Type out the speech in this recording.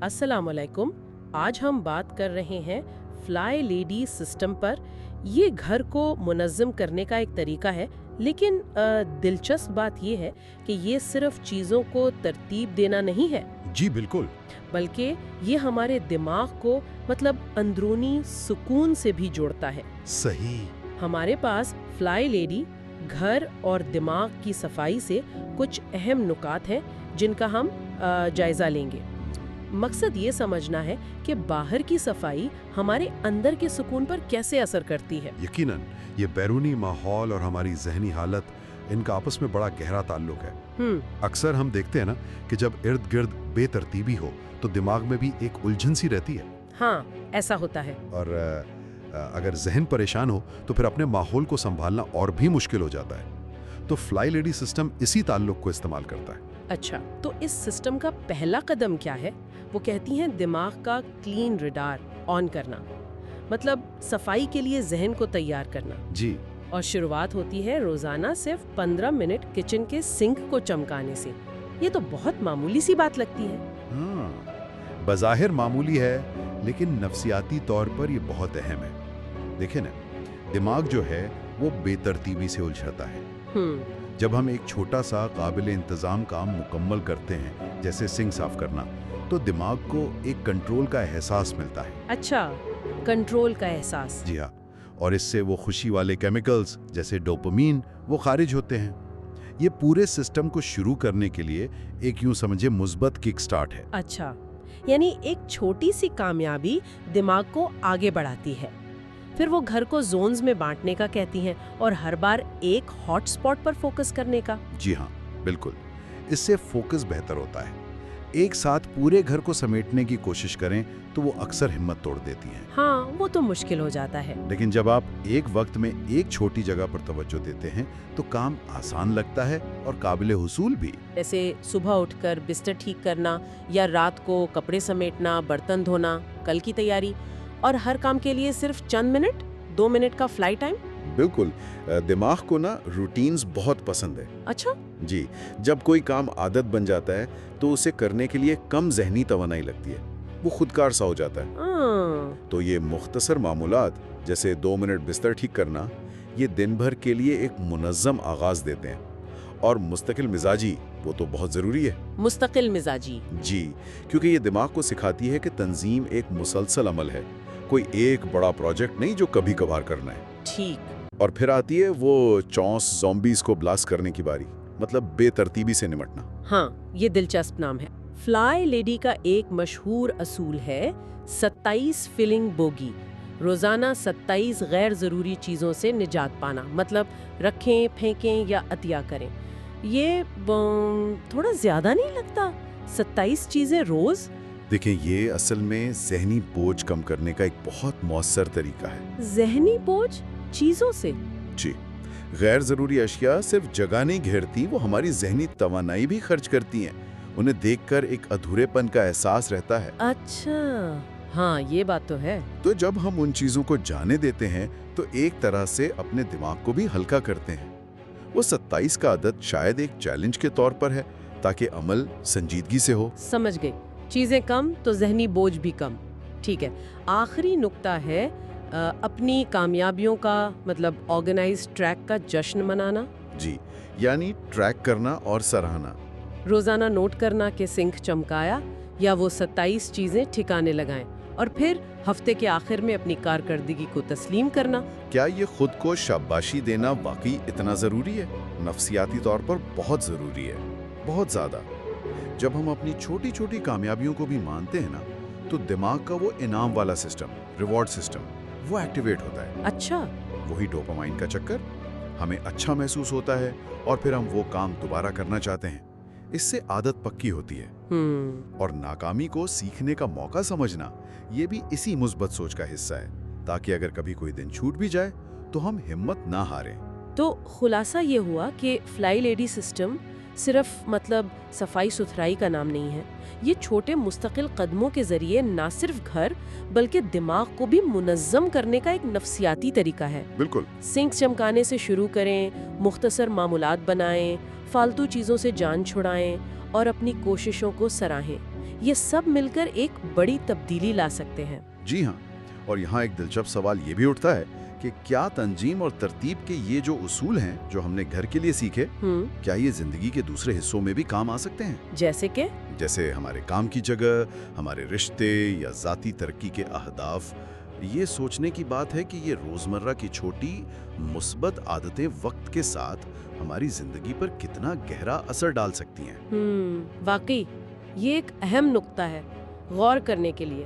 अस्सलाम वालेकुम। आज हम बात कर रहे हैं फ्लाई लेडी सिस्टम पर। ये घर को मुनज़्ज़म करने का एक तरीका है, लेकिन दिलचस्प बात ये है कि ये सिर्फ चीज़ों को तरतीब देना नहीं है, जी बिल्कुल। बल्कि ये हमारे दिमाग को अंदरूनी सुकून से भी जोड़ता है। सही। हमारे पास फ्लाई लेडी घर और दिमाग की सफाई से कुछ अहम नुकात हैं जिनका हम जायज़ा लेंगे। मकसद ये समझना है कि बाहर की सफाई हमारे अंदर के सुकून पर कैसे असर करती है। यकीनन ये बैरूनी माहौल और हमारी जहनी हालत, इनका आपस में बड़ा गहरा ताल्लुक है। अक्सर हम देखते हैं ना कि जब इर्द गिर्द बेतरतीबी हो तो दिमाग में भी एक उलझन सी रहती है। हाँ, ऐसा होता है। और अगर जहन परेशान हो तो फिर अपने माहौल को संभालना और भी मुश्किल हो जाता है। तो फ्लाई लेडी सिस्टम इसी ताल्लुक को इस्तेमाल करता है। अच्छा, तो इस सिस्टम का पहला कदम क्या है? वो कहती हैं दिमाग का क्लीन रडार ऑन करना, मतलब सफाई के लिए जहन को तैयार करना। जी। और शुरुआत होती है रोजाना सिर्फ 15 मिनट किचन के सिंक को चमकाने से। ये तो बहुत मामूली सी बात लगती है। हाँ, बज़ाहिर मामूली है, लेकिन नफसियाती तौर पर ये बहुत अहम है। देखिए ना, दिमाग जो है वो बेतरतीबी से उलझता है। जब हम एक छोटा सा काबिल इंतजाम काम मुकम्मल करते हैं, जैसे सिंक साफ करना, तो दिमाग को एक कंट्रोल का एहसास मिलता है। अच्छा, कंट्रोल का एहसास। जी हाँ, और इससे वो खुशी वाले केमिकल्स जैसे डोपामीन वो खारिज होते हैं। ये पूरे सिस्टम को शुरू करने के लिए एक यूं समझे मुस्बत किक स्टार्ट है। अच्छा, यानी एक छोटी सी कामयाबी दिमाग को आगे बढ़ाती है। फिर वो घर को जोन्स में बांटने का कहती हैं और हर बार एक हॉट स्पॉट पर फोकस करने का। जी हाँ, बिल्कुल। इससे फोकस बेहतर होता है। एक साथ पूरे घर को समेटने की कोशिश करें तो वो अक्सर हिम्मत तोड़ देती हैं। हाँ, वो तो मुश्किल हो जाता है। लेकिन जब आप एक वक्त में एक छोटी जगह पर तवज्जो देते हैं तो काम आसान लगता है और काबिले हुसूल भी। जैसे सुबह उठकर बिस्तर ठीक करना, या रात को कपड़े समेटना, बर्तन धोना, कल की तैयारी, और हर काम के लिए सिर्फ चंद मिनट, 2 मिनट का फ्लाई टाइम। बिल्कुल। दिमाग को ना रूटीन्स बहुत पसंद है। अच्छा। जी, जब कोई काम आदत बन जाता है तो उसे करने के लिए कम जहनी तवानाई लगती है, वो खुदकार सा हो जाता है। तो ये मुख्तसर मामूलात जैसे 2 मिनट बिस्तर ठीक करना, ये दिन भर के लिए एक मुनज़्ज़म आगाज देते हैं। और मुस्तकिल मिजाजी, वो तो बहुत ज़रूरी है। मुस्तकिल मिजाजी। जी, क्योंकि ये दिमाग को सिखाती है कि तंजीम एक मुसलसल अमल है, कोई एक बड़ा प्रोजेक्ट नहीं जो कभी कभार करना है। ठीक। और फिर आती है वो चौंस ज़ॉम्बीज़ को ब्लास्ट करने की बारी, मतलब बेतरतीबी से निपटना। हाँ, ये दिलचस्प नाम है। फ्लाई लेडी का एक मशहूर असूल है 27 फिलिंग बोगी। रोजाना 27 गैर जरूरी चीजों से निजात पाना, मतलब रखें, फेंकें या अतिया करें। ये थोड़ा ज्यादा नहीं लगता? 27 चीजें रोज? देखिए, ये असल में जहनी बोझ कम करने का एक बहुत मौसर तरीका है। जहनी बोझ चीजों से? जी, गैर जरूरी अशिया सिर्फ जगह नहीं घेरती, वो हमारी जहनी तवानाई भी खर्च करती हैं। उन्हें देखकर एक अधूरेपन का एहसास रहता है। अच्छा, हाँ, ये बात तो है। तो जब हम उन चीजों को जाने देते हैं तो एक तरह से अपने दिमाग को भी हल्का करते हैं। वो 27 का आदत शायद एक चैलेंज के तौर पर है, ताकि अमल संजीदगी से हो। समझ गई। चीजें कम तो जहनी बोझ भी कम। ठीक है। आखिरी नुक्ता है अपनी कामयाबियों का, मतलब ऑर्गेनाइज ट्रैक का जश्न मनाना। जी, यानी ट्रैक करना और सराहना। रोजाना नोट करना कि सिंक चमकाया, या वो 27 चीजें ठिकाने लगाएं, और फिर हफ्ते के आखिर में अपनी कारकर्दगी को तस्लीम करना। क्या ये खुद को शाबाशी देना वाकई इतना जरूरी है? नफसियाती तौर पर बहुत जरूरी है, बहुत ज्यादा। जब हम अपनी छोटी छोटी कामयाबियों को भी मानते हैं ना, तो दिमाग का वो इनाम वाला सिस्टम, रिवॉर्ड सिस्टम, वो एक्टिवेट होता है। अच्छा। वही डोपामाइन का चक्कर, हमें अच्छा महसूस होता है और फिर हम वो काम दोबारा करना चाहते हैं। इससे आदत पक्की होती है। और नाकामी को सीखने का मौका समझना, ये भी इसी मुस्बत सोच का हिस्सा है, ताकि अगर कभी कोई दिन छूट भी जाए तो हम हिम्मत ना हारें। तो खुलासा ये हुआ कि फ्लाई लेडी सिस्टम सिर्फ सफाई सुथराई का नाम नहीं है। ये छोटे मुस्तकिल कदमों के जरिए ना सिर्फ घर बल्कि दिमाग को भी मुनज़्ज़म करने का एक नफसियाती तरीका है। बिल्कुल। सिंक चमकाने से शुरू करें, मुख्तसर मामूलात बनाएं, फालतू चीज़ों से जान छुड़ाएं और अपनी कोशिशों को सराहें। یہ سب مل کر ایک بڑی تبدیلی لا سکتے ہیں۔ جی ہاں، اور یہاں ایک دلچسپ سوال یہ بھی اٹھتا ہے کہ کیا تنظیم اور ترتیب کے یہ جو اصول ہیں جو ہم نے گھر کے لیے سیکھے، کیا یہ زندگی کے دوسرے حصوں میں بھی کام آ سکتے ہیں؟ جیسے ہمارے کام کی جگہ، ہمارے رشتے یا ذاتی ترقی کے اہداف۔ یہ سوچنے کی بات ہے کہ یہ روزمرہ کی چھوٹی مثبت عادتیں وقت کے ساتھ ہماری زندگی پر کتنا گہرا اثر ڈال سکتی ہیں۔ واقعی یہ ایک اہم نقطہ ہے غور کرنے کے لیے۔